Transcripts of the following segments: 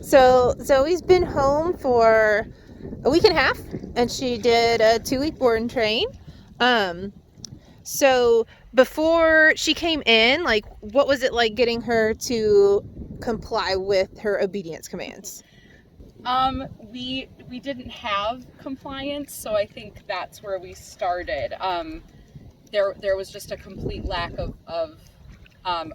So Zoe's been home for a week and a half, and she did a 2-week board and train. So before she came in, like, what was it like getting her to comply with her obedience commands? We didn't have compliance, so I think that's where we started. There was just a complete lack of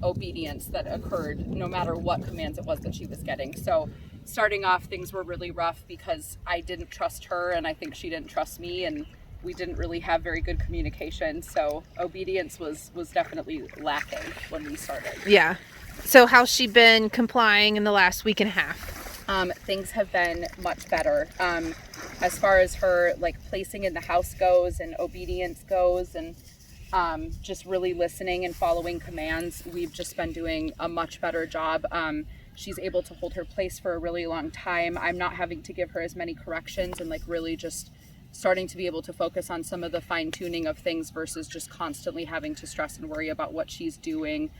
obedience that occurred no matter what commands it was that she was getting. So starting off, things were really rough because I didn't trust her, and I think she didn't trust me, and we didn't really have very good communication. So obedience was definitely lacking when we started. Yeah. So how's she been complying in the last week and a half? Things have been much better. As far as her like placing in the house goes and obedience goes, and just really listening and following commands, we've just been doing a much better job. She's able to hold her place for a really long time. I'm not having to give her as many corrections, and like really just starting to be able to focus on some of the fine tuning of things versus just constantly having to stress and worry about what she's doing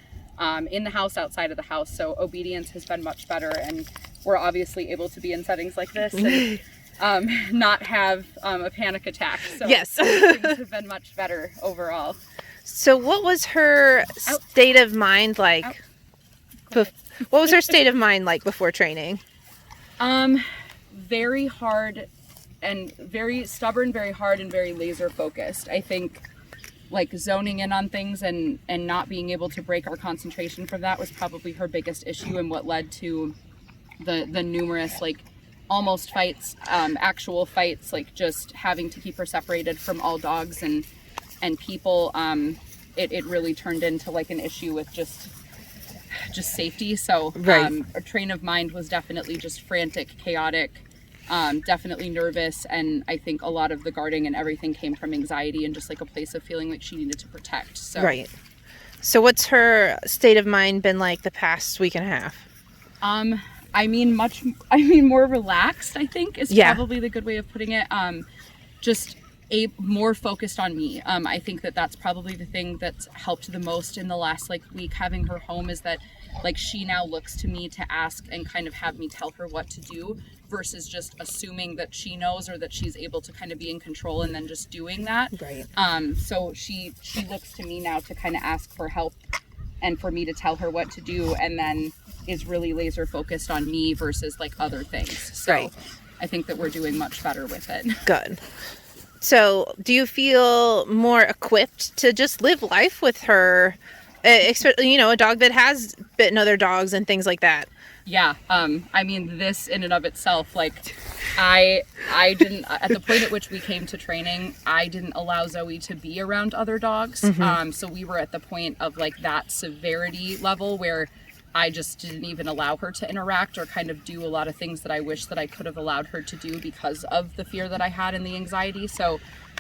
in the house, outside of the house. So obedience has been much better, and we're obviously able to be in settings like this and not have a panic attack. So yes. Things have been much better overall. So what was her state of mind like? What was her state of mind like before training? Very hard and very stubborn, very hard and very laser focused. I think like zoning in on things and not being able to break our concentration from that was probably her biggest issue, and what led to the numerous like almost fights, actual fights, like just having to keep her separated from all dogs and people. It really turned into like an issue with just safety. So right. Our train of mind was definitely just frantic, chaotic, definitely nervous, and I think a lot of the guarding and everything came from anxiety and just like a place of feeling like she needed to protect. So right. So what's her state of mind been like the past week and a half? More relaxed, I think, is probably the good way of putting it. Just more focused on me. I think that's probably the thing that's helped the most in the last like week having her home, is that like she now looks to me to ask and kind of have me tell her what to do versus just assuming that she knows or that she's able to kind of be in control and then just doing that. Right. So she looks to me now to kind of ask for help and for me to tell her what to do, and then is really laser focused on me versus like other things. So right. I think that we're doing much better with it. Good. So do you feel more equipped to just live life with her, especially, a dog that has bitten other dogs and things like that? Yeah. This in and of itself, like I didn't, at the point at which we came to training, I didn't allow Zoe to be around other dogs. Mm-hmm. So we were at the point of like that severity level where I just didn't even allow her to interact or kind of do a lot of things that I wish that I could have allowed her to do because of the fear that I had and the anxiety. So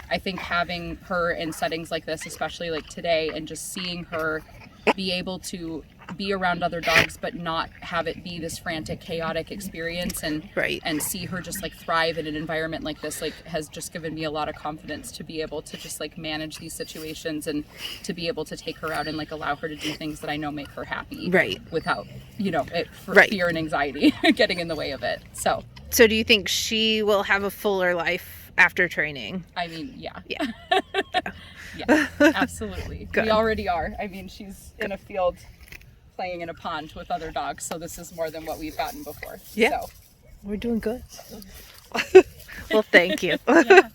I think having her in settings like this, especially like today, and just seeing her be able to be around other dogs but not have it be this frantic, chaotic experience, and right. and see her just like thrive in an environment like this, like has just given me a lot of confidence to be able to just like manage these situations and to be able to take her out and like allow her to do things that I know make her happy, right, without right. fear and anxiety getting in the way of it. So do you think she will have a fuller life after training? Yeah, absolutely. Good. We already are. She's in a field playing in a pond with other dogs, so this is more than what we've gotten before. Yeah. So We're doing good. Well, thank you. Yeah.